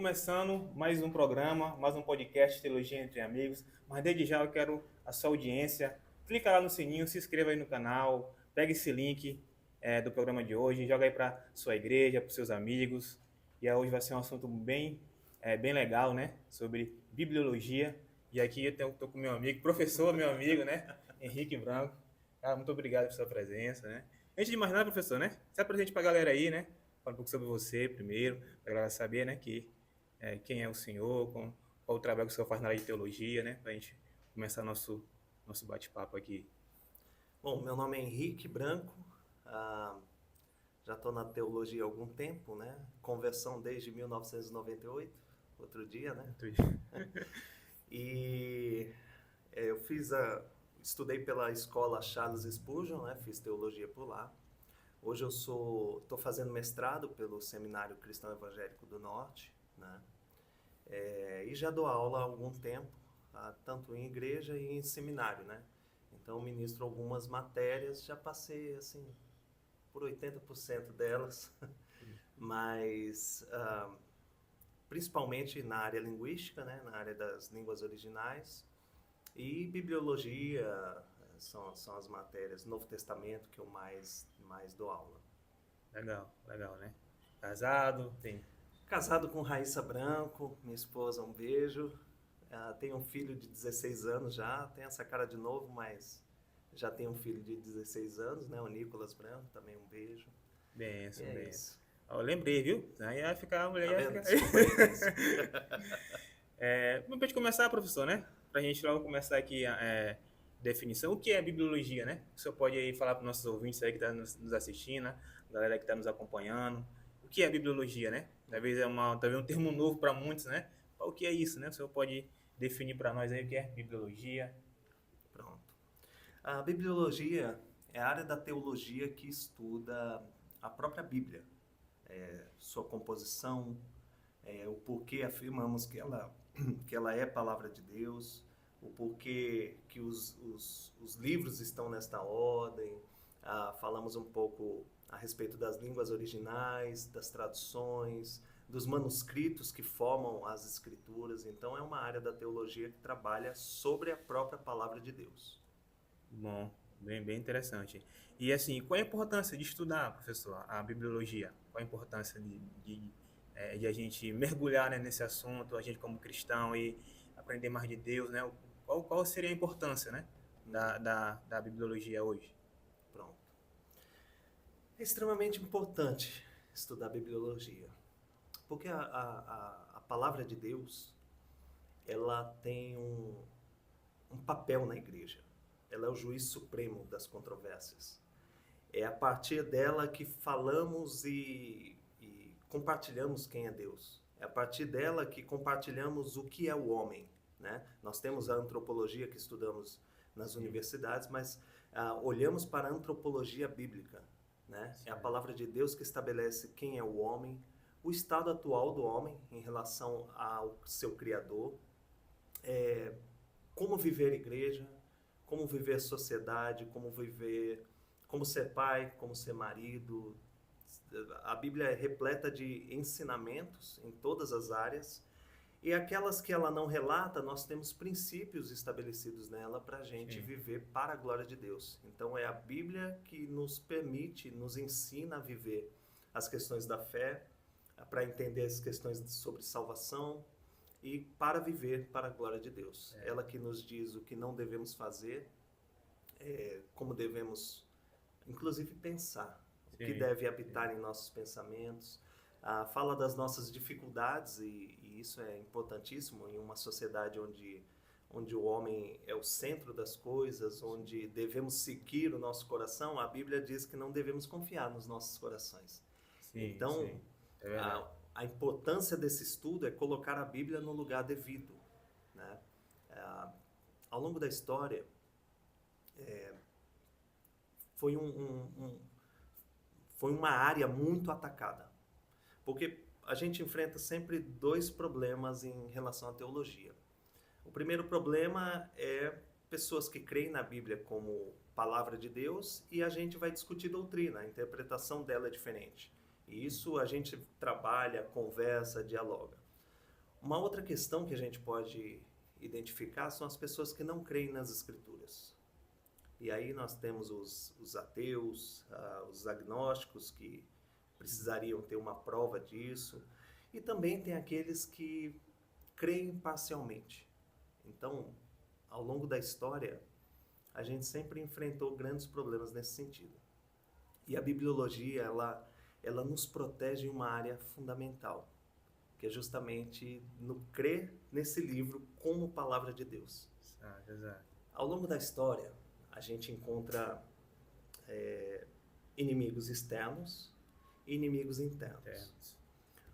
começando mais um programa, mais um podcast Teologia entre Amigos. Mas desde já eu quero a sua audiência. Clica lá no sininho, se inscreva aí no canal, pega esse link do programa de hoje, joga aí para sua igreja, para seus amigos. E hoje vai ser um assunto bem legal, né? Sobre bibliologia. E aqui eu estou com meu amigo, professor, meu amigo, né? Henrique Branco. Cara, muito obrigado por sua presença, né? Antes de mais nada, professor, né? Se apresente para a galera aí, né? Fala um pouco sobre você primeiro, para a galera saber, né, quem é o senhor, qual o trabalho que o senhor faz na área de teologia, né, para a gente começar nosso bate-papo aqui. Bom, meu nome é Henrique Branco, já estou na teologia há algum tempo, né? Conversão desde 1998, outro dia, né? E eu estudei pela escola Charles Spurgeon, né? Fiz teologia por lá. Hoje eu estou fazendo mestrado pelo Seminário Cristão Evangélico do Norte, né? E já dou aula há algum tempo, tanto em igreja e em seminário, né? Então, ministro algumas matérias, já passei, assim, por 80% delas, mas principalmente na área linguística, né? Na área das línguas originais, e bibliologia são as matérias, Novo Testamento, que eu mais dou aula. Legal, né? Casado, tem... Casado com Raíssa Branco, minha esposa, um beijo. Tenho um filho de 16 anos já, tem essa cara de novo, mas já tenho um filho de 16 anos, né? O Nicolas Branco, também um beijo. Benção. Isso. Eu lembrei, viu? Aí ia ficar, a mulher ia ficar... Desculpa aí. Pra gente começar, professor, né? Pra gente logo começar aqui a definição. O que é bibliologia, né? O senhor pode aí falar para os nossos ouvintes aí que estão nos assistindo, a galera que está nos acompanhando. O que é bibliologia, né? Talvez talvez um termo novo para muitos, né? O que é isso, né? O senhor pode definir para nós aí o que é bibliologia? Pronto. A bibliologia é a área da teologia que estuda a própria Bíblia, sua composição, o porquê afirmamos que ela é a palavra de Deus, o porquê que os livros estão nesta ordem. Falamos um pouco a respeito das línguas originais, das traduções, dos manuscritos que formam as escrituras. Então é uma área da teologia que trabalha sobre a própria palavra de Deus. Bom, bem interessante. E assim, qual a importância de estudar, professor, a bibliologia? Qual a importância de a gente mergulhar, né, nesse assunto, a gente como cristão, e aprender mais de Deus, né? Qual seria a importância, né, da bibliologia hoje? Pronto. É extremamente importante estudar a bibliologia, porque a palavra de Deus, ela tem um papel na igreja. Ela é o juiz supremo das controvérsias. É a partir dela que falamos e compartilhamos quem é Deus. É a partir dela que compartilhamos o que é o homem, né? Nós temos a antropologia que estudamos nas universidades, mas olhamos para a antropologia bíblica, né? É a palavra de Deus que estabelece quem é o homem, o estado atual do homem em relação ao seu Criador, como viver igreja, como viver sociedade, como ser pai, como ser marido. A Bíblia é repleta de ensinamentos em todas as áreas, e aquelas que ela não relata, nós temos princípios estabelecidos nela para a gente viver para a glória de Deus. Então é a Bíblia que nos permite, nos ensina a viver as questões da fé, para entender as questões sobre salvação e para viver para a glória de Deus. Ela que nos diz o que não devemos fazer, como devemos, inclusive, pensar, o que deve habitar em nossos pensamentos. Fala das nossas dificuldades, e isso é importantíssimo em uma sociedade onde o homem é o centro das coisas, onde devemos seguir o nosso coração. A Bíblia diz que não devemos confiar nos nossos corações. Então, É verdade. a importância desse estudo é colocar a Bíblia no lugar devido, né? Ao longo da história, foi uma área muito atacada, porque a gente enfrenta sempre dois problemas em relação à teologia. O primeiro problema é pessoas que creem na Bíblia como palavra de Deus, e a gente vai discutir doutrina, a interpretação dela é diferente. E isso a gente trabalha, conversa, dialoga. Uma outra questão que a gente pode identificar são as pessoas que não creem nas Escrituras. E aí nós temos os ateus, os agnósticos, que precisariam ter uma prova disso. E também tem aqueles que creem parcialmente. Então, ao longo da história, a gente sempre enfrentou grandes problemas nesse sentido. E a bibliologia, ela nos protege em uma área fundamental, que é justamente no crer nesse livro como palavra de Deus. Exato. Ao longo da história, a gente encontra inimigos externos e inimigos internos.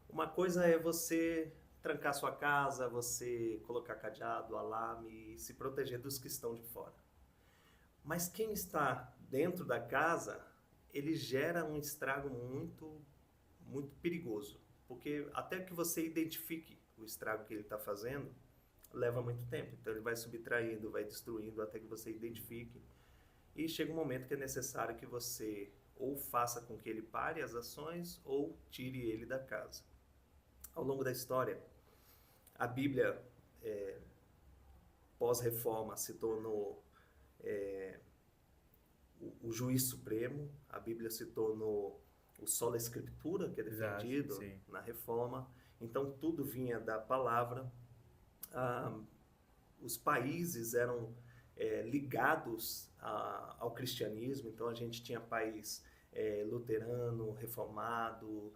Uma coisa é você trancar sua casa, você colocar cadeado, alarme e se proteger dos que estão de fora. Mas quem está dentro da casa, ele gera um estrago muito, muito perigoso. Porque até que você identifique o estrago que ele está fazendo, leva muito tempo. Então ele vai subtraindo, vai destruindo até que você identifique. E chega um momento que é necessário que você ou faça com que ele pare as ações ou tire ele da casa. Ao longo da história, a Bíblia, pós-reforma, se tornou o juiz supremo. A Bíblia se tornou o sola escritura, que é defendido na reforma. Então tudo vinha da palavra. Os países eram ligados ao cristianismo. Então a gente tinha país luterano, reformado,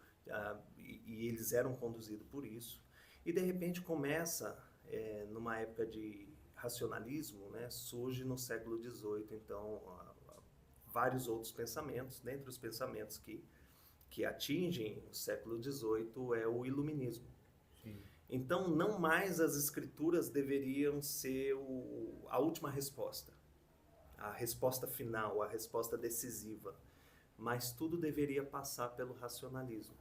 e eles eram conduzidos por isso. E de repente começa, numa época de racionalismo, né, surge no século XVIII, então, vários outros pensamentos. Dentre os pensamentos que atingem o século XVIII é o iluminismo. Sim. Então, não mais as escrituras deveriam ser a última resposta, a resposta final, a resposta decisiva, mas tudo deveria passar pelo racionalismo.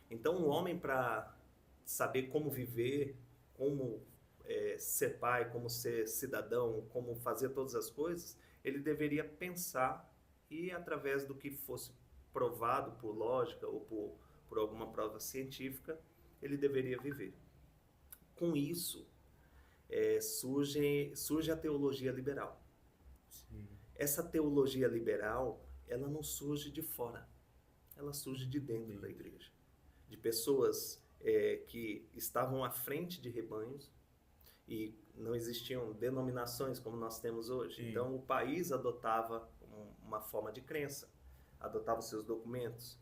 Então, o homem, para saber como viver, como ser pai, como ser cidadão, como fazer todas as coisas, ele deveria pensar e, através do que fosse provado por lógica ou por alguma prova científica, ele deveria viver. Com isso, surge a teologia liberal. Sim. Essa teologia liberal, ela não surge de fora, ela surge de dentro da igreja. De pessoas que estavam à frente de rebanhos, e não existiam denominações como nós temos hoje. Sim. Então o país adotava uma forma de crença, adotava os seus documentos.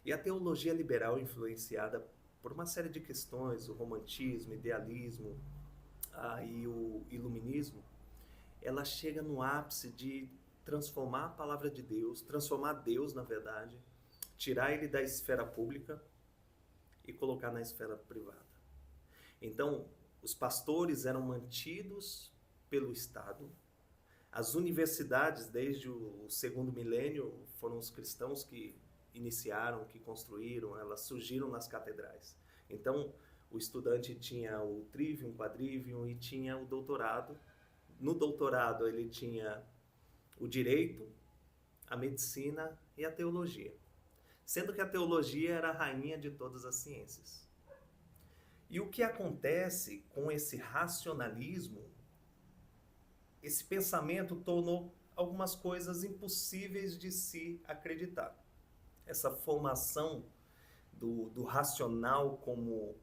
E a teologia liberal, influenciada por uma série de questões, o romantismo, o idealismo e o iluminismo, ela chega no ápice de transformar a palavra de Deus, transformar Deus, na verdade, tirar ele da esfera pública e colocar na esfera privada. Então, os pastores eram mantidos pelo Estado. As universidades, desde o segundo milênio, foram os cristãos que iniciaram, que construíram, elas surgiram nas catedrais. Então, o estudante tinha o trivium, quadrivium e tinha o doutorado. No doutorado, ele tinha o direito, a medicina e a teologia. Sendo que a teologia era a rainha de todas as ciências. E o que acontece com esse racionalismo, esse pensamento tornou algumas coisas impossíveis de se acreditar. Essa formação do racional como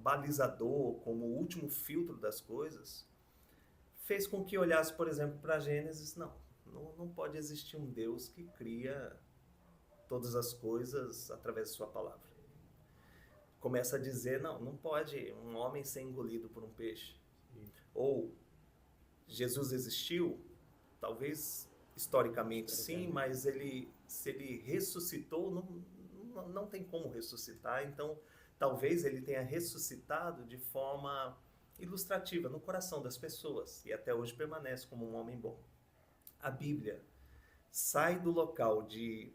balizador, como último filtro das coisas, fez com que olhasse, por exemplo, para Gênesis. Não pode existir um Deus que cria todas as coisas através de sua palavra. Começa a dizer, não pode um homem ser engolido por um peixe. Sim. Ou Jesus existiu, talvez historicamente sim, mas se ele ressuscitou, não tem como ressuscitar. Então, talvez ele tenha ressuscitado de forma ilustrativa no coração das pessoas e até hoje permanece como um homem bom. A Bíblia sai do local de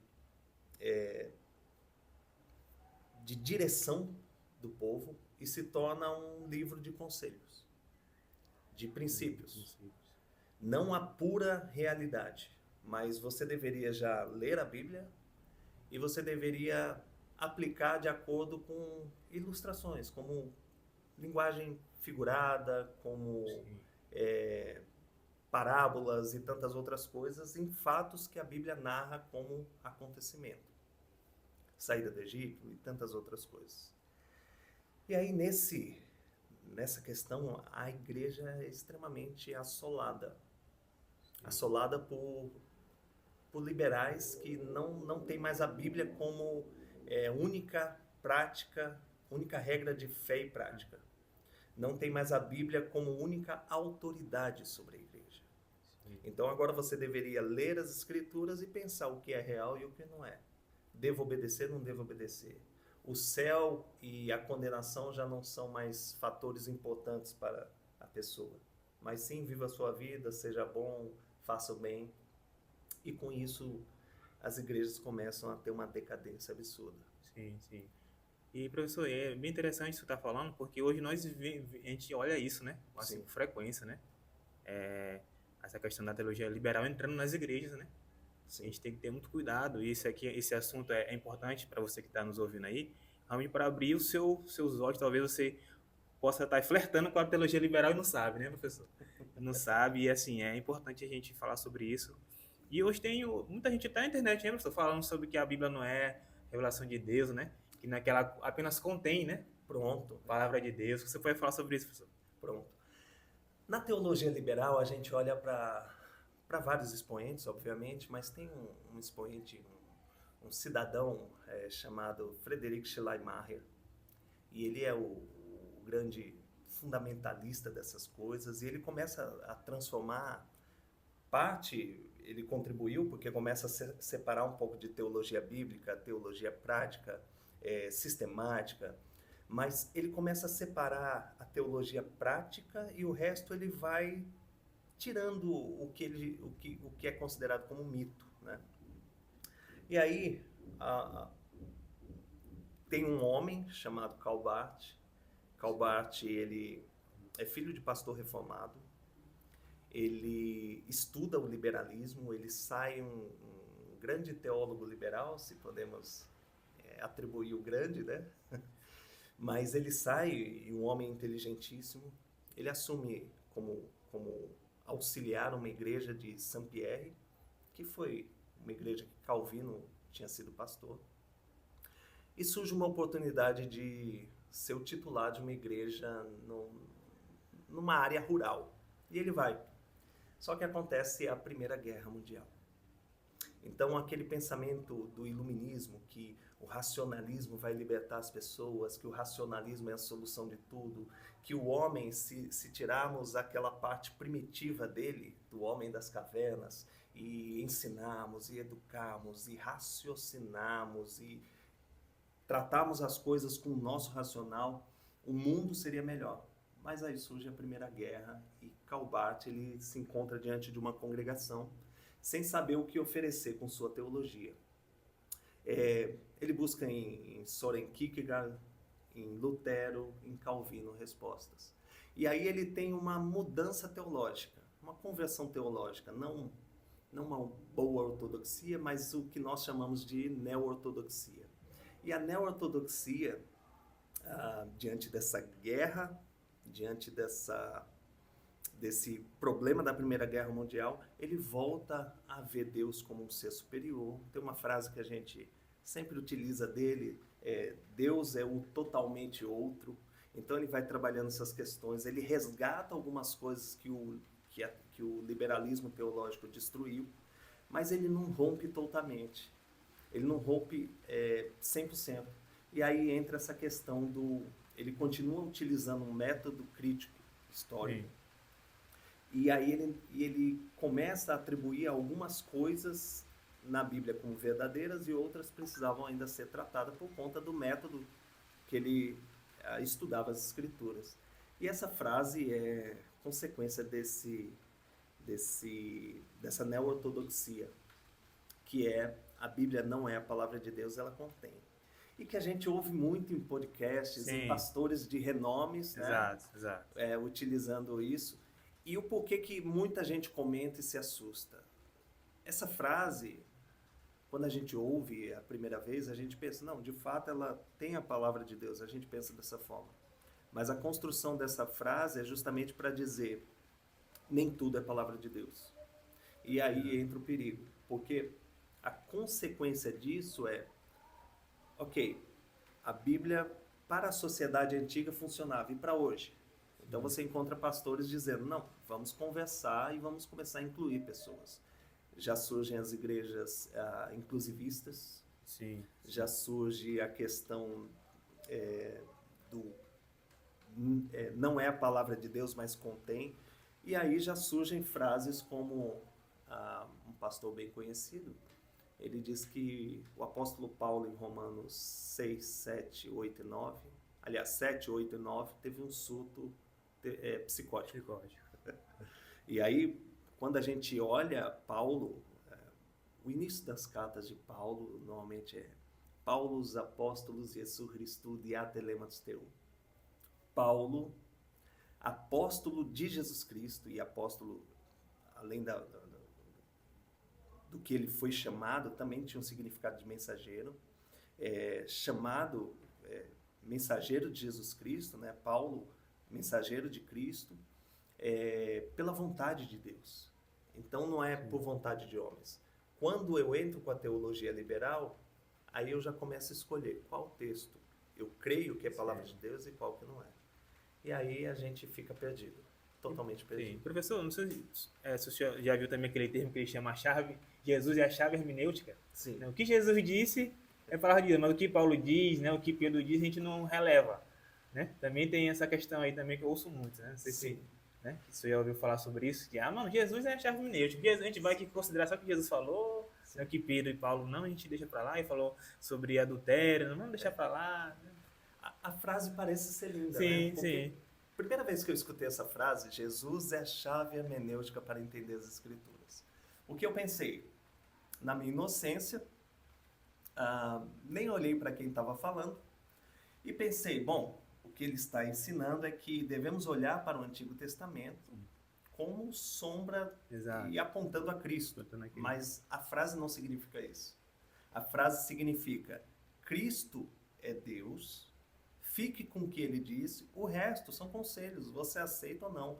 direção do povo e se torna um livro de conselhos, de princípios. Não a pura realidade, mas você deveria já ler a Bíblia e você deveria aplicar de acordo com ilustrações, como linguagem figurada, como parábolas e tantas outras coisas, em fatos que a Bíblia narra como acontecimento. Saída do Egito e tantas outras coisas. E aí, nessa questão, a igreja é extremamente assolada. Assolada por liberais que não tem mais a Bíblia como única prática, única regra de fé e prática. Não tem mais a Bíblia como única autoridade sobre a igreja. Sim. Então agora você deveria ler as Escrituras e pensar o que é real e o que não é. Devo obedecer, não devo obedecer. O céu e a condenação já não são mais fatores importantes para a pessoa. Mas sim, viva a sua vida, seja bom, faça o bem. E com isso, as igrejas começam a ter uma decadência absurda. Sim, sim. E, professor, é bem interessante isso que você está falando, porque hoje a gente olha isso, né? Assim, com frequência, né? Essa questão da teologia liberal entrando nas igrejas, né? Sim. A gente tem que ter muito cuidado, e esse assunto é importante para você que está nos ouvindo aí, realmente para abrir os seus olhos. Talvez você possa estar flertando com a teologia liberal e não sabe, né, professor? Não sabe, e assim, é importante a gente falar sobre isso. E hoje tem muita gente até na internet, né, professor, falando sobre que a Bíblia não é revelação de Deus, né? Que naquela apenas contém, né? Pronto. Palavra de Deus. Você pode falar sobre isso, professor? Pronto. Na teologia liberal, a gente olha para vários expoentes, obviamente, mas tem um expoente, um cidadão chamado Friedrich Schleiermacher, e ele é o grande fundamentalista dessas coisas, e ele começa a transformar ele contribuiu porque começa a separar um pouco de teologia bíblica, teologia prática, sistemática, mas ele começa a separar a teologia prática e o resto ele vai tirando o que é considerado como mito, né? E aí tem um homem chamado Karl Barth. Karl Barth, ele é filho de pastor reformado. Ele estuda o liberalismo, ele sai um grande teólogo liberal, se podemos atribuir o grande, né? Mas ele sai, um homem inteligentíssimo, ele assume como auxiliar uma igreja de Saint-Pierre, que foi uma igreja que Calvino tinha sido pastor. E surge uma oportunidade de ser o titular de uma igreja numa área rural. E ele vai. Só que acontece a Primeira Guerra Mundial. Então, aquele pensamento do iluminismo, que o racionalismo vai libertar as pessoas, que o racionalismo é a solução de tudo, que o homem, se tirarmos aquela parte primitiva dele, do homem das cavernas, e ensinarmos, e educarmos, e raciocinarmos, e tratarmos as coisas com o nosso racional, o mundo seria melhor. Mas aí surge a Primeira Guerra e Karl Barth, ele se encontra diante de uma congregação sem saber o que oferecer com sua teologia. Ele busca em Soren Kierkegaard, em Lutero, em Calvino respostas. E aí ele tem uma mudança teológica, uma conversão teológica, não uma boa ortodoxia, mas o que nós chamamos de neo-ortodoxia. E a neo-ortodoxia, diante dessa guerra, diante desse problema da Primeira Guerra Mundial, ele volta a ver Deus como um ser superior. Tem uma frase que a gente sempre utiliza dele, Deus é o totalmente outro. Então ele vai trabalhando essas questões, ele resgata algumas coisas que o liberalismo teológico destruiu, mas ele não rompe totalmente, ele não rompe 100%. E aí entra essa questão ele continua utilizando um método crítico histórico. Sim. E aí ele começa a atribuir algumas coisas na Bíblia como verdadeiras e outras precisavam ainda ser tratadas por conta do método que ele estudava as Escrituras. E essa frase é consequência dessa neo-ortodoxia, que a Bíblia não é a palavra de Deus, ela contém. E que a gente ouve muito em podcasts, em pastores de renomes, exato, né? Exato. Utilizando isso. E o porquê que muita gente comenta e se assusta. Essa frase, quando a gente ouve a primeira vez, a gente pensa, não, de fato ela tem a palavra de Deus, a gente pensa dessa forma. Mas a construção dessa frase é justamente para dizer, nem tudo é palavra de Deus. E aí entra o perigo, porque a consequência disso é, ok, a Bíblia para a sociedade antiga funcionava, e para hoje? Então você encontra pastores dizendo, não, vamos conversar e vamos começar a incluir pessoas. Já surgem as igrejas inclusivistas, Sim. já surge a questão não é a palavra de Deus, mas contém. E aí já surgem frases como um pastor bem conhecido, ele diz que o apóstolo Paulo em Romanos 6, 7, 8 e 9, aliás 7, 8 e 9, teve um surto psicótico. E aí, quando a gente olha Paulo, o início das cartas de Paulo normalmente é Paulo, os apóstolos Jesus Cristo diatelematos teu. Paulo, apóstolo de Jesus Cristo e apóstolo, além do que ele foi chamado, também tinha um significado de mensageiro, mensageiro de Jesus Cristo, né? Paulo, mensageiro de Cristo, pela vontade de Deus. Então não é por vontade de homens. Quando eu entro com a teologia liberal, aí eu já começo a escolher qual texto eu creio que é palavra de Deus e qual que não é. E aí a gente fica perdido, totalmente perdido. Sim. Professor, não sei se o senhor já viu também aquele termo que ele chama a chave, Jesus é a chave hermenêutica. Sim. O que Jesus disse é palavra de Deus, mas o que Paulo diz, né, o que Pedro diz, a gente não releva. Né? Também tem essa questão aí também que eu ouço muito, né? Não sei se, né, se você já ouviu falar sobre isso, que, mano, Jesus é a chave hermenêutica. A gente vai aqui considerar só o que Jesus falou, né, o que Pedro e Paulo não, a gente deixa pra lá, e falou sobre adultério, não vamos deixar pra lá. A frase parece ser linda, sim, né? Porque sim. Primeira vez que eu escutei essa frase, Jesus é a chave hermenêutica para entender as Escrituras. O que eu pensei? Na minha inocência, nem olhei para quem estava falando e pensei, bom, o que ele está ensinando é que devemos olhar para o Antigo Testamento como sombra e apontando a Cristo. Mas a frase não significa isso. A frase significa, Cristo é Deus, fique com o que ele disse, o resto são conselhos, você aceita ou não.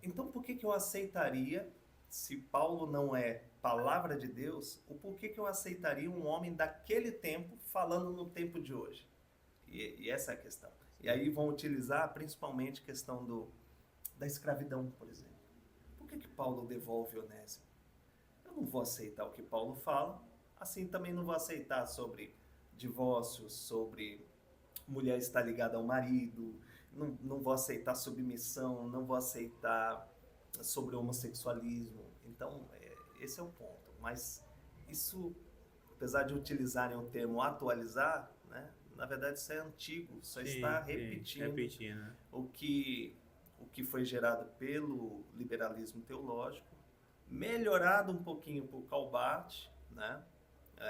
Então por que eu aceitaria, se Paulo não é palavra de Deus, o porquê que eu aceitaria um homem daquele tempo falando no tempo de hoje? E essa é a questão. E aí vão utilizar principalmente a questão da escravidão, por exemplo. Por que Paulo devolve Onésimo? Eu não vou aceitar o que Paulo fala, assim também não vou aceitar sobre divórcio, sobre mulher estar ligada ao marido, não vou aceitar submissão, não vou aceitar sobre homossexualismo. Então, esse é o ponto. Mas isso, apesar de utilizarem o termo atualizar, né, na verdade isso é antigo, só está repetindo né? o que foi gerado pelo liberalismo teológico, melhorado um pouquinho por Calbart, né,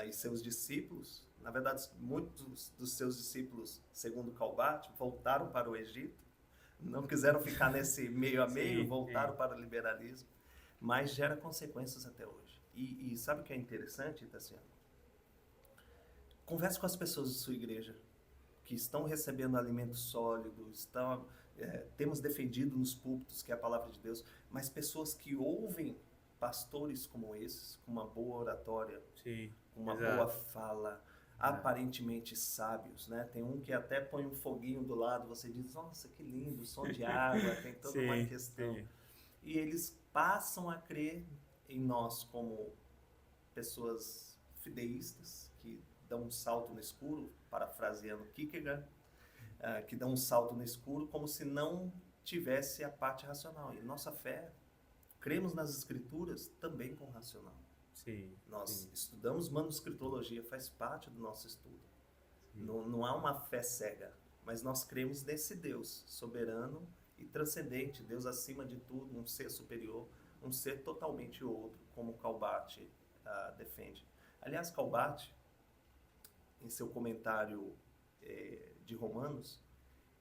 e seus discípulos. Na verdade, muitos dos seus discípulos, segundo Calbart, voltaram para o Egito, não quiseram ficar nesse meio a meio, voltaram para o liberalismo, mas gera consequências até hoje. E sabe o que é interessante, Tassiano? Converse com as pessoas de sua igreja, que estão recebendo alimento sólido, temos defendido nos púlpitos, que é a palavra de Deus, mas pessoas que ouvem pastores como esses, com uma boa oratória, com uma boa fala, aparentemente sábios, né? Tem um que até põe um foguinho do lado, você diz, nossa, que lindo, som de água, tem toda uma questão. E eles passam a crer em nós como pessoas fideístas, que dão um salto no escuro, parafraseando Kierkegaard, que dão um salto no escuro como se não tivesse a parte racional. E nossa fé, cremos nas Escrituras também com racional. Nós estudamos manuscritologia, faz parte do nosso estudo. Não há uma fé cega, mas nós cremos nesse Deus soberano e transcendente, Deus acima de tudo, um ser superior, um ser totalmente outro, como Calbart defende. Aliás, Calbart, em seu comentário de Romanos,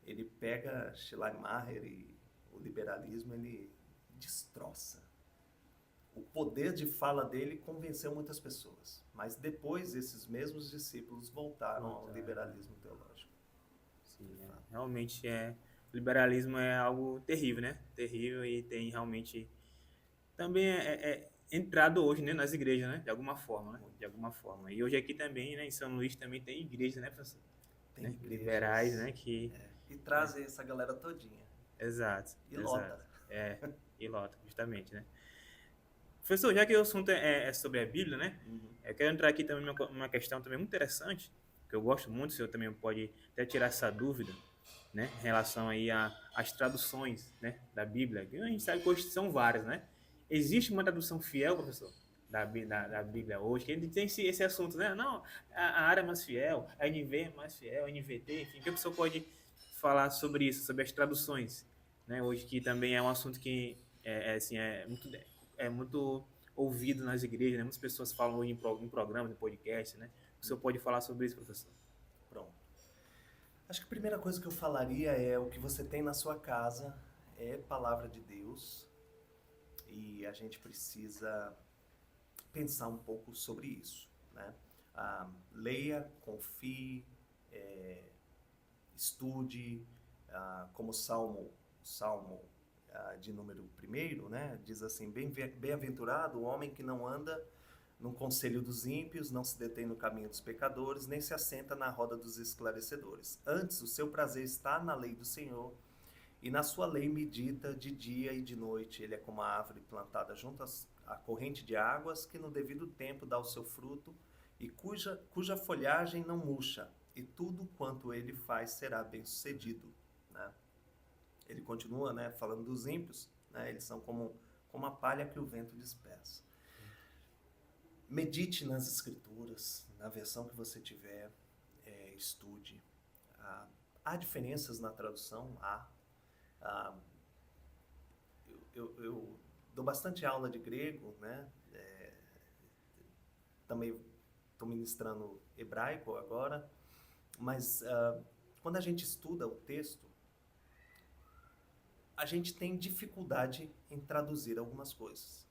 ele pega Schleiermacher e o liberalismo, ele destroça. O poder de fala dele convenceu muitas pessoas, mas depois esses mesmos discípulos voltaram ao liberalismo teológico. Realmente é liberalismo é algo terrível, né? Terrível e tem realmente também é entrado hoje, né, nas igrejas, né? De alguma forma, né? De alguma forma. E hoje aqui também, né, em São Luís também tem igrejas, né, professor? Tem Né? igrejas. Liberais, né? Que E trazem essa galera todinha. exato, E exato. lota. E lota, justamente, né? Professor, já que o assunto é sobre a Bíblia, né? Uhum. Eu quero entrar aqui também numa questão também muito interessante, que eu gosto muito, o senhor também pode até tirar essa dúvida, né? Em relação aí às traduções, né? Da Bíblia. Que a gente sabe que hoje são várias, né? Existe uma tradução fiel, professor, da Bíblia hoje, que a gente tem esse assunto, né? Não, a área é mais fiel, a NV é mais fiel, a NVT, enfim, o que o senhor pode falar sobre isso, sobre as traduções, né? Hoje que também é um assunto que assim, é muito ouvido nas igrejas, né? Muitas pessoas falam hoje em programas, em podcast, né? O senhor pode falar sobre isso, professor? Pronto. Acho que a primeira coisa que eu falaria é o que você tem na sua casa é palavra de Deus e a gente precisa pensar um pouco sobre isso, né? Leia, confie, estude, como Salmo de número 1, né? Diz assim, bem-aventurado o homem que não anda no conselho dos ímpios, não se detém no caminho dos pecadores, nem se assenta na roda dos esclarecedores. Antes, o seu prazer está na lei do Senhor, e na sua lei medita de dia e de noite. Ele é como a árvore plantada junto à corrente de águas, que no devido tempo dá o seu fruto, e cuja folhagem não murcha, e tudo quanto ele faz será bem-sucedido, né? Ele continua, né, falando dos ímpios, né? Eles são como a palha que o vento dispersa. Medite nas escrituras, na versão que você tiver, estude. Há diferenças na tradução? Há. Eu dou bastante aula de grego, né? Também estou ministrando hebraico agora, mas quando a gente estuda o texto, a gente tem dificuldade em traduzir algumas coisas.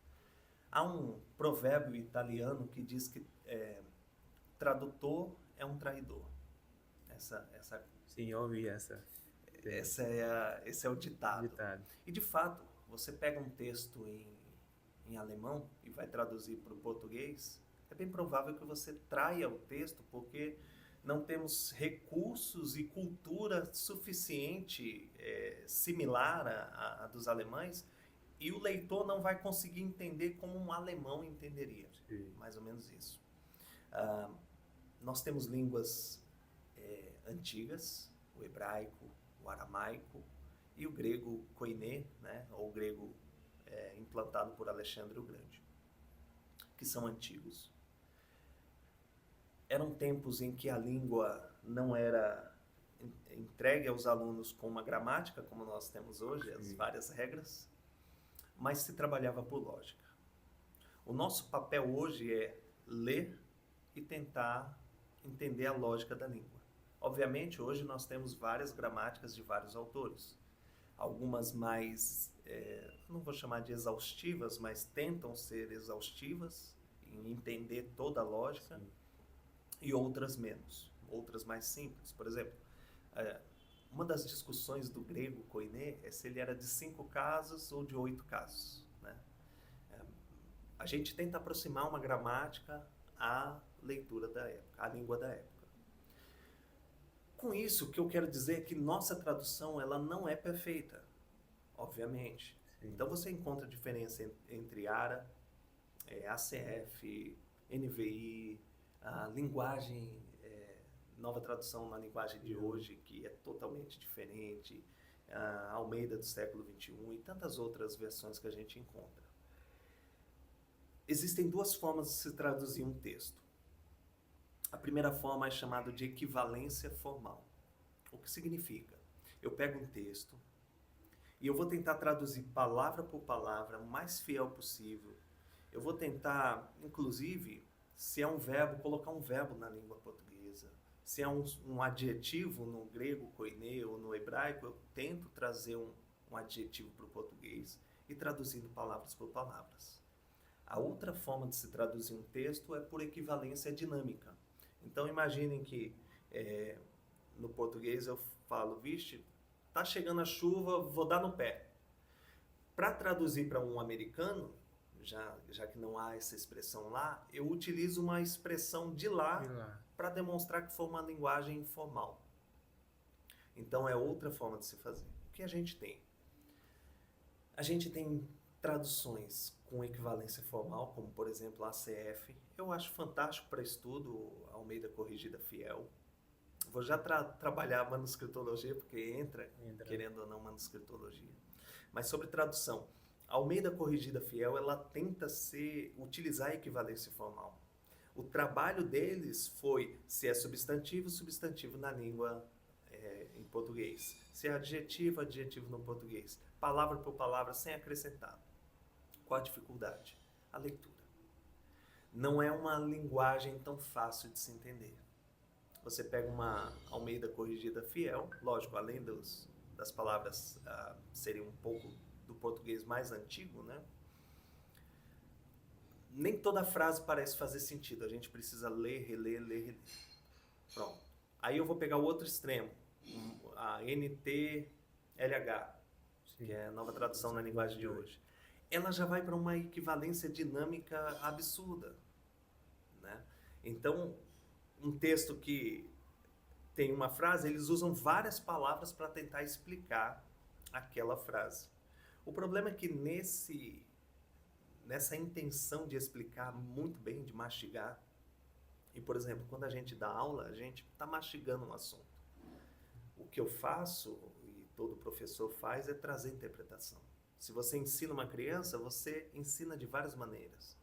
Há um provérbio italiano que diz que tradutor é um traidor. Sim, eu ouvi Esse é o ditado. ditado. E de fato, você pega um texto em alemão e vai traduzir para o português, é bem provável que você traia o texto, porque não temos recursos e cultura suficiente, similar à dos alemães, e o leitor não vai conseguir entender como um alemão entenderia. Sim. Mais ou menos isso. Nós temos línguas antigas, o hebraico, o aramaico e o grego koiné, né, ou grego implantado por Alexandre o Grande, que são antigos. Eram tempos em que a língua não era entregue aos alunos com uma gramática, como nós temos hoje, as várias regras, mas se trabalhava por lógica. O nosso papel hoje é ler e tentar entender a lógica da língua. Obviamente, hoje nós temos várias gramáticas de vários autores. Algumas mais, não vou chamar de exaustivas, mas tentam ser exaustivas em entender toda a lógica. Sim. E outras menos, outras mais simples. Por exemplo, uma das discussões do grego koiné é se ele era de 5 casos ou de 8 casos, né? A gente tenta aproximar uma gramática à leitura da época, à língua da época. Com isso, o que eu quero dizer é que nossa tradução ela não é perfeita, obviamente. Sim. Então você encontra diferença entre ARA, ACF, NVI, a linguagem, nova tradução na linguagem de hoje, que é totalmente diferente, a Almeida do século XXI e tantas outras versões que a gente encontra. Existem duas formas de se traduzir um texto. A primeira forma é chamada de equivalência formal. O que significa? Eu pego um texto e eu vou tentar traduzir palavra por palavra o mais fiel possível. Eu vou tentar, inclusive, se é um verbo, colocar um verbo na língua portuguesa. Se é um adjetivo no grego, koiné, ou no hebraico, eu tento trazer um adjetivo para o português e traduzindo palavras por palavras. A outra forma de se traduzir um texto é por equivalência dinâmica. Então, imaginem que no português eu falo, viste, tá chegando a chuva, vou dar no pé. Para traduzir para um americano, já que não há essa expressão lá, eu utilizo uma expressão de lá para demonstrar que foi uma linguagem informal. Então é outra forma de se fazer. O que a gente tem? A gente tem traduções com equivalência formal, como por exemplo a ACF. Eu acho fantástico para estudo, Almeida Corrigida Fiel. Vou já trabalhar manuscritologia, porque entra, querendo ou não, manuscritologia. Mas sobre tradução, a Almeida Corrigida Fiel, ela tenta utilizar a equivalência formal. O trabalho deles foi se é substantivo, substantivo na língua em português. Se é adjetivo, adjetivo no português. Palavra por palavra, sem acrescentar. Qual a dificuldade? A leitura. Não é uma linguagem tão fácil de se entender. Você pega uma Almeida Corrigida Fiel, lógico, além das palavras serem um pouco do português mais antigo, né? Nem toda frase parece fazer sentido. A gente precisa ler, reler, ler, reler. Pronto. Aí eu vou pegar o outro extremo, a NTLH, que é a nova tradução na linguagem de hoje. Ela já vai para uma equivalência dinâmica absurda, né? Então, um texto que tem uma frase, eles usam várias palavras para tentar explicar aquela frase. O problema é que nessa intenção de explicar muito bem, de mastigar, e por exemplo, quando a gente dá aula, a gente está mastigando um assunto. O que eu faço, e todo professor faz, é trazer interpretação. Se você ensina uma criança, você ensina de várias maneiras.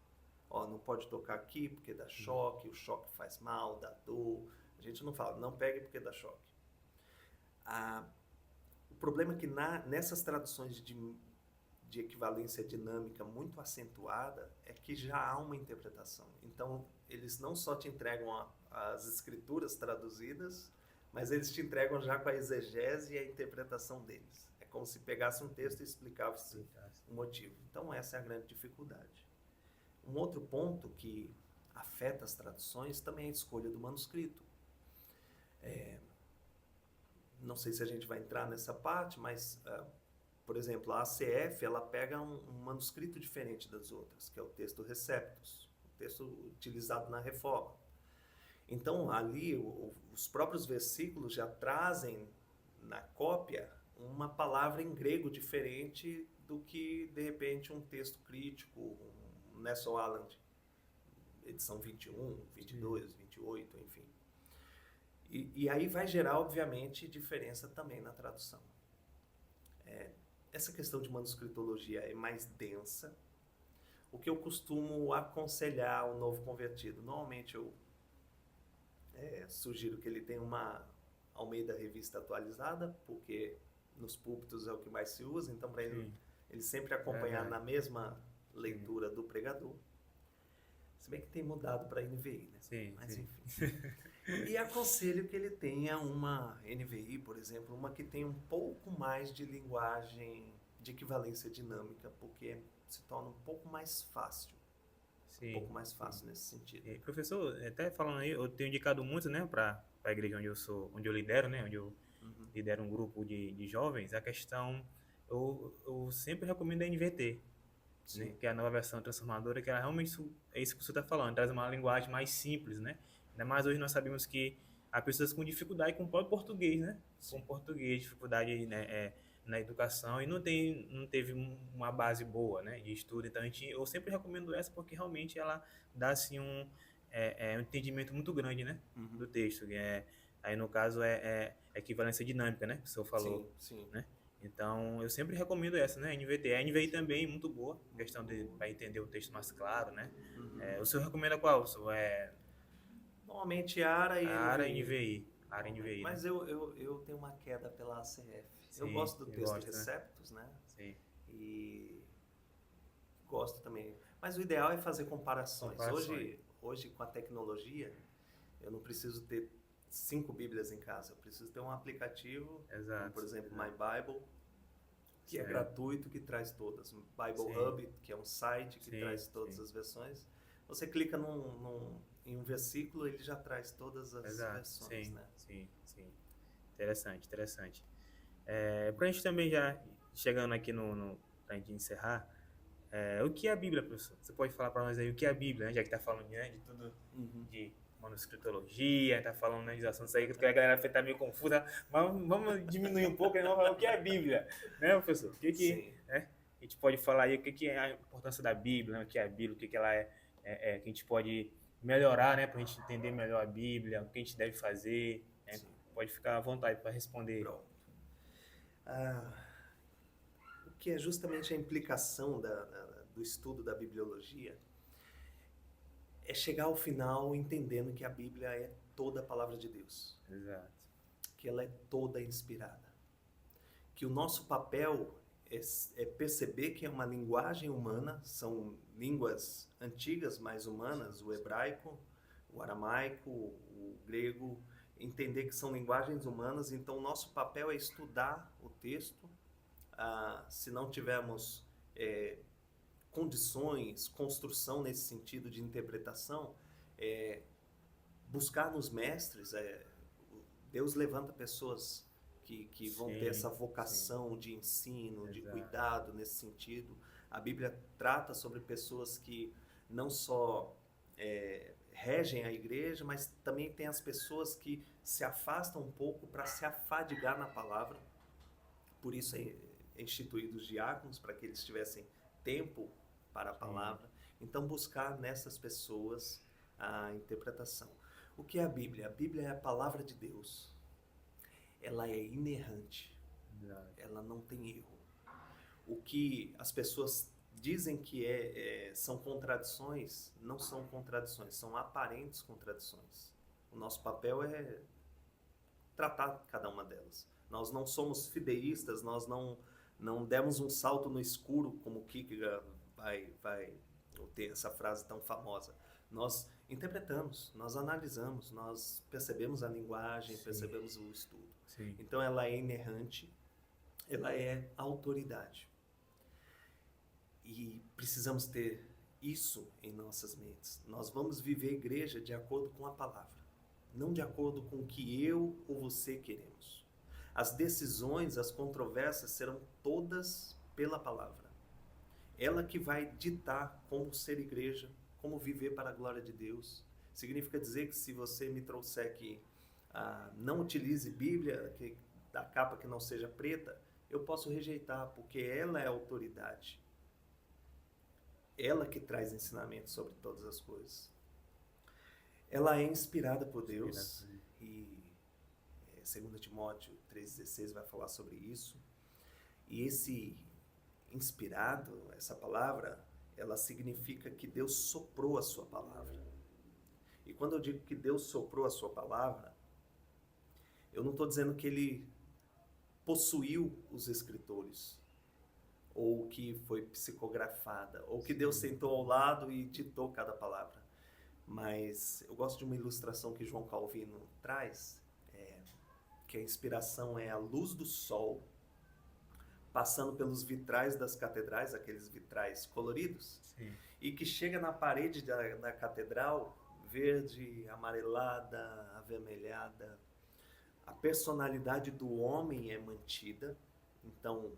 Ó, não pode tocar aqui porque dá choque, o choque faz mal, dá dor. A gente não fala, não pegue porque dá choque. O problema é que nessas traduções de equivalência dinâmica muito acentuada, é que já há uma interpretação. Então, eles não só te entregam as escrituras traduzidas, mas eles te entregam já com a exegese e a interpretação deles. É como se pegasse um texto e explicasse o motivo. Então, essa é a grande dificuldade. Um outro ponto que afeta as traduções também é a escolha do manuscrito. Não sei se a gente vai entrar nessa parte, mas, por exemplo, a ACF, ela pega um manuscrito diferente das outras, que é o texto Receptus, o texto utilizado na Reforma. Então, ali, os próprios versículos já trazem na cópia uma palavra em grego diferente do que, de repente, um texto crítico, um Nestle Aland, edição 21, 22, 28, enfim. E aí vai gerar, obviamente, diferença também na tradução. Essa questão de manuscritologia é mais densa. O que eu costumo aconselhar ao novo convertido? Normalmente eu sugiro que ele tenha uma Almeida Revista atualizada, porque nos púlpitos é o que mais se usa, então para ele sempre acompanhar na mesma leitura do pregador. Se bem que tem mudado para NVI, né? Sim, mas sim. enfim. E aconselho que ele tenha uma NVI, por exemplo, uma que tenha um pouco mais de linguagem de equivalência dinâmica, porque se torna um pouco mais fácil. Sim. Um pouco mais fácil nesse sentido. E, professor, até falando aí, eu tenho indicado muito, né, para a igreja onde eu lidero, né, onde eu lidero um grupo de jovens, a questão, eu sempre recomendo a NVT, né, que é a nova versão transformadora, que ela realmente, é isso que você está falando, traz uma linguagem mais simples, né, ainda mais hoje nós sabemos que há pessoas com dificuldade com o próprio português, né, com português, dificuldade, né, na educação e não teve uma base boa, né, de estudo. Então eu sempre recomendo essa porque realmente ela dá assim um entendimento muito grande, né, do texto. Aí no caso é equivalência dinâmica, né, que o senhor falou, sim. né? Então eu sempre recomendo essa, né, NVT. A NVI também muito boa, questão de para entender o texto mais claro, né? O senhor recomenda qual? O senhor Normalmente ARA e NVI. ARA e NVI. Mas né? eu tenho uma queda pela ACF. Eu gosto do texto Receptus, né? Sim. E gosto também. Mas o ideal é fazer comparações. Hoje, com a tecnologia, eu não preciso ter 5 Bíblias em casa. Eu preciso ter um aplicativo, como, por exemplo, My Bible, que é gratuito, que traz todas. Bible Hub, que é um site que traz todas as versões. Você clica em um versículo, ele já traz todas as versões, né? Sim. Interessante. Para a gente também já chegando aqui para a gente encerrar, o que é a Bíblia, professor? Você pode falar para nós aí o que é a Bíblia, né? Já que está falando, né, de tudo de manuscritologia, está falando, né, de assuntos aí que a galera está meio confusa, mas vamos diminuir um pouco e vamos falar o que é a Bíblia, né, professor? Sim. Né, a gente pode falar aí o que é a importância da Bíblia, né, o que é a Bíblia, o que ela que a gente pode melhorar, né, para a gente entender melhor a Bíblia, o que a gente deve fazer, né? Pode ficar à vontade para responder. Pronto. O que é justamente a implicação do estudo da bibliologia é chegar ao final entendendo que a Bíblia é toda a palavra de Deus. Exato. Que ela é toda inspirada. Que o nosso papel é perceber que é uma linguagem humana, são línguas antigas, mais humanas, o hebraico, o aramaico, o grego, entender que são linguagens humanas, então o nosso papel é estudar o texto. Se não tivermos condições, construção nesse sentido de interpretação, buscar nos mestres. Deus levanta pessoas que vão ter essa vocação de ensino, de cuidado nesse sentido. A Bíblia trata sobre pessoas que não só regem a igreja, mas também tem as pessoas que se afastam um pouco para se afadigar na palavra. Por isso é instituído os diáconos, para que eles tivessem tempo para a palavra. Então, buscar nessas pessoas a interpretação. O que é a Bíblia? A Bíblia é a palavra de Deus. Ela é inerrante. Ela não tem erro. O que as pessoas dizem que são contradições, não são contradições, são aparentes contradições. O nosso papel é tratar cada uma delas. Nós não somos fideístas, nós não demos um salto no escuro, como Kierkegaard vai ter essa frase tão famosa. Nós interpretamos, nós analisamos, nós percebemos a linguagem, percebemos o estudo. Então ela é inerrante, ela é autoridade. E precisamos ter isso em nossas mentes. Nós vamos viver a igreja de acordo com a palavra, não de acordo com o que eu ou você queremos. As decisões, as controvérsias serão todas pela palavra. Ela que vai ditar como ser igreja, como viver para a glória de Deus. Significa dizer que se você me trouxer que não utilize Bíblia, da capa que não seja preta, eu posso rejeitar, porque ela é a autoridade. Ela que traz ensinamento sobre todas as coisas. Ela é inspirada por Deus, e 2 Timóteo 3,16 vai falar sobre isso. E esse inspirado, essa palavra, ela significa que Deus soprou a sua palavra. E quando eu digo que Deus soprou a sua palavra, eu não estou dizendo que ele possuiu os escritores, ou que foi psicografada, ou que Deus sentou ao lado e ditou cada palavra. Mas eu gosto de uma ilustração que João Calvino traz, que a inspiração é a luz do sol passando pelos vitrais das catedrais, aqueles vitrais coloridos, e que chega na parede da catedral, verde, amarelada, avermelhada. A personalidade do homem é mantida, então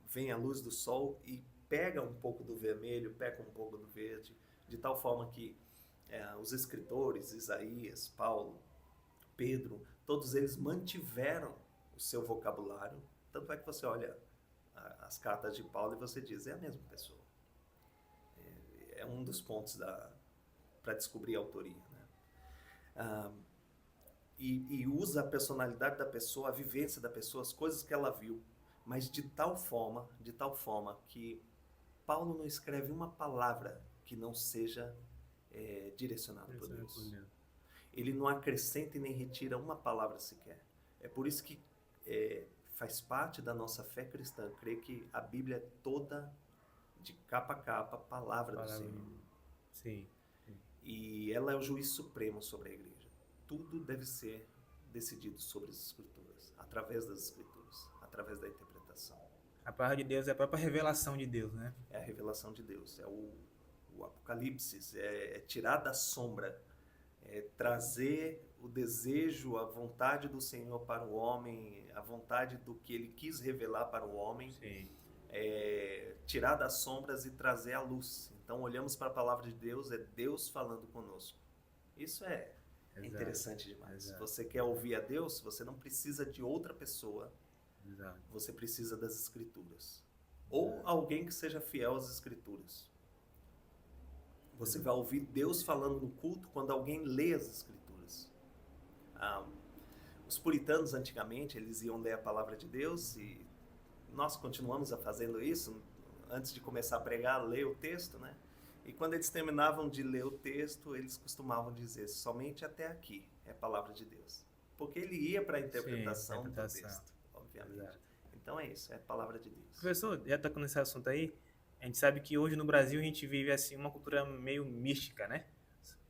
vem a luz do sol e pega um pouco do vermelho, pega um pouco do verde, de tal forma que os escritores, Isaías, Paulo, Pedro, todos eles mantiveram o seu vocabulário. Tanto é que você olha as cartas de Paulo e você diz, é a mesma pessoa. É um dos pontos para descobrir a autoria, né? E usa a personalidade da pessoa, a vivência da pessoa, as coisas que ela viu, mas de tal forma que Paulo não escreve uma palavra que não seja direcionada por Deus. Ele não acrescenta e nem retira uma palavra sequer. É por isso que faz parte da nossa fé cristã crer que a Bíblia é toda, de capa a capa, palavra do Senhor. Sim. E ela é o juiz supremo sobre a igreja. Tudo deve ser decidido sobre as Escrituras, através das Escrituras, através da interpretação. A palavra de Deus é a própria revelação de Deus, né? É a revelação de Deus, é o Apocalipse, é tirar da sombra, trazer o desejo, a vontade do Senhor para o homem, a vontade do que Ele quis revelar para o homem, Sim. Tirar das sombras e trazer a luz. Então olhamos para a palavra de Deus, é Deus falando conosco. Isso é Exato. interessante demais. Exato. Você quer ouvir a Deus, você não precisa de outra pessoa, Exato. você precisa das Escrituras. Ou alguém que seja fiel às Escrituras. Você vai ouvir Deus falando no culto quando alguém lê as Escrituras. Os puritanos antigamente, eles iam ler a palavra de Deus e nós continuamos a fazendo isso. Antes de começar a pregar, ler o texto, né? E quando eles terminavam de ler o texto, eles costumavam dizer, somente até aqui é a palavra de Deus. Porque ele ia para a interpretação do texto, obviamente. Exato. Então é isso, é a palavra de Deus. Professor, já tocando nesse assunto aí, a gente sabe que hoje no Brasil a gente vive assim uma cultura meio mística, né?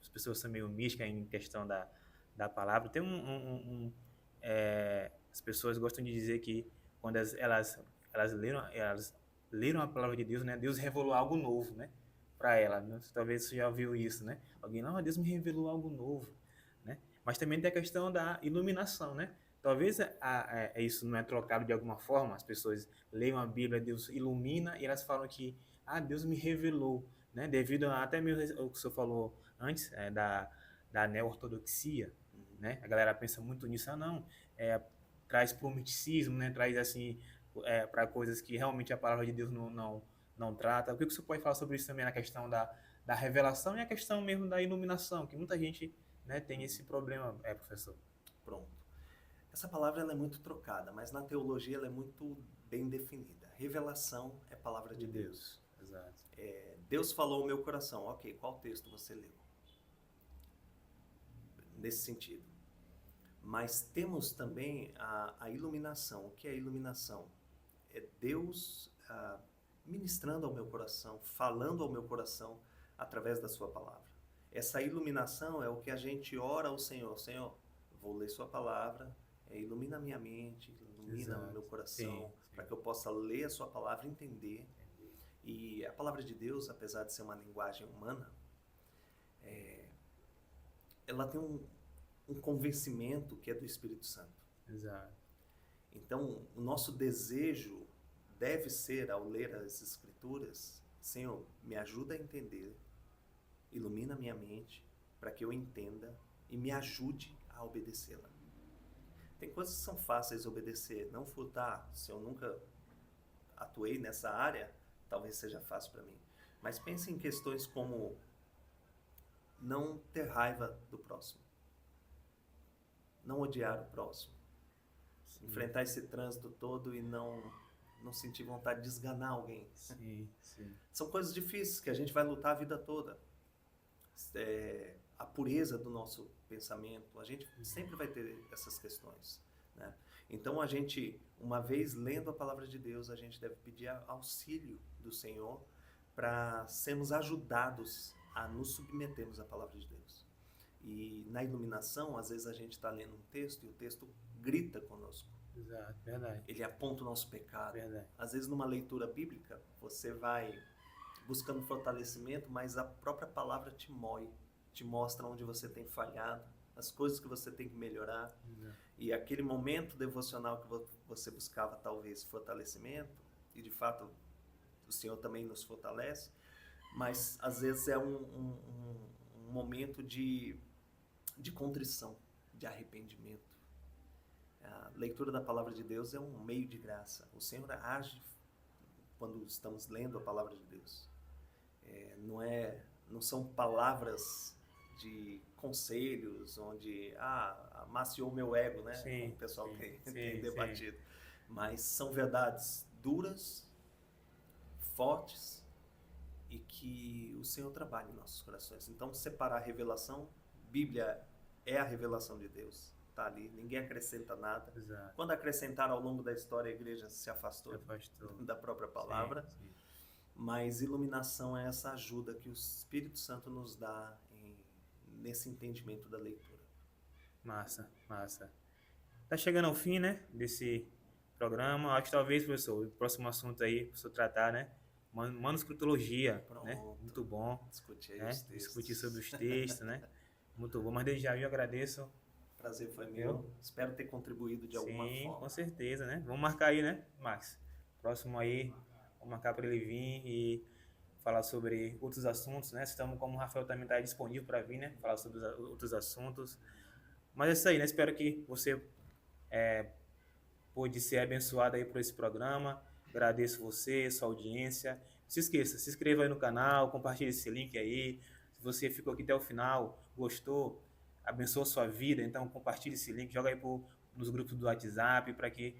As pessoas são meio místicas em questão da palavra. Tem as pessoas gostam de dizer que quando elas leram a palavra de Deus, né? Deus revelou algo novo, né? Para ela, né? Talvez você já ouviu isso, né? Alguém, não, Deus me revelou algo novo, né? Mas também tem a questão da iluminação, né? Talvez isso não é trocado de alguma forma, as pessoas leem a Bíblia, Deus ilumina e elas falam que, Deus me revelou, né? Devido até mesmo o que o senhor falou antes, da neo-ortodoxia, né? A galera pensa muito nisso, traz para o misticismo, né? Traz assim, para coisas que realmente a palavra de Deus não trata. O que você pode falar sobre isso também na questão da revelação e a questão mesmo da iluminação, que muita gente, né, tem esse problema, professor? Pronto. Essa palavra ela é muito trocada, mas na teologia ela é muito bem definida. Revelação é palavra de Deus. Exato. Deus falou ao meu coração. Ok, qual texto você leu? Nesse sentido. Mas temos também a iluminação. O que é a iluminação? É Deus ministrando ao meu coração, falando ao meu coração através da sua palavra. Essa iluminação é o que a gente ora ao Senhor. Senhor, vou ler sua palavra, ilumina a minha mente, ilumina o meu coração, para que eu possa ler a sua palavra e entender. E a palavra de Deus, apesar de ser uma linguagem humana, ela tem um convencimento que é do Espírito Santo. Exato. Então, o nosso desejo deve ser, ao ler as Escrituras, Senhor, me ajuda a entender, ilumina minha mente, para que eu entenda e me ajude a obedecê-la. Tem coisas que são fáceis de obedecer, não furtar. Se eu nunca atuei nessa área, talvez seja fácil para mim. Mas pense em questões como não ter raiva do próximo, não odiar o próximo, enfrentar esse trânsito todo e não sentir vontade de esganar alguém. Sim. São coisas difíceis que a gente vai lutar a vida toda. A pureza do nosso pensamento, a gente sempre vai ter essas questões, né? Então a gente, uma vez lendo a palavra de Deus, a gente deve pedir auxílio do Senhor para sermos ajudados a nos submetermos à palavra de Deus. E na iluminação, às vezes a gente está lendo um texto e o texto grita conosco. Exato, verdade. Ele aponta o nosso pecado. Verdade. Às vezes numa leitura bíblica, você vai buscando fortalecimento, mas a própria palavra te moe, te mostra onde você tem falhado, as coisas que você tem que melhorar. E aquele momento devocional que você buscava talvez fortalecimento, e de fato o Senhor também nos fortalece, mas às vezes é um momento de contrição, de arrependimento. A leitura da palavra de Deus é um meio de graça. O Senhor age quando estamos lendo a palavra de Deus. Não são palavras de conselhos, onde amaciou meu ego, né? Como o pessoal tem debatido. Mas são verdades duras, fortes, e que o Senhor trabalha em nossos corações. Então, separar a revelação, Bíblia é a revelação de Deus, está ali, ninguém acrescenta nada. Exato. Quando acrescentaram ao longo da história, a igreja se afastou da própria palavra. Mas iluminação é essa ajuda que o Espírito Santo nos dá nesse entendimento da leitura. Massa. Tá chegando ao fim, né, desse programa. Acho que talvez, professor, o próximo assunto aí, para o senhor tratar, né, manuscritologia, né, muito bom. Discutir né? Discutir sobre os textos, né. Muito bom. Mas desde já eu agradeço. Prazer foi meu. Espero ter contribuído de alguma Sim, forma. com certeza, né? Vamos marcar aí, né, Max? Próximo aí, vamos marcar para ele vir e falar sobre outros assuntos, né? Estamos, como o Rafael também está disponível para vir, né? Falar sobre outros assuntos. Mas é isso aí, né? Espero que você pôde ser abençoado aí por esse programa. Agradeço você, sua audiência. Não se esqueça, se inscreva aí no canal, compartilhe esse link aí. Se você ficou aqui até o final, gostou, abençoou sua vida, então compartilhe esse link, joga aí nos grupos do WhatsApp para que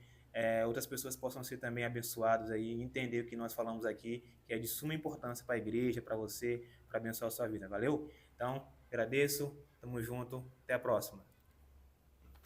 outras pessoas possam ser também abençoadas aí e entender o que nós falamos aqui, que é de suma importância para a igreja, para você, para abençoar a sua vida. Valeu? Então, agradeço, tamo junto, até a próxima.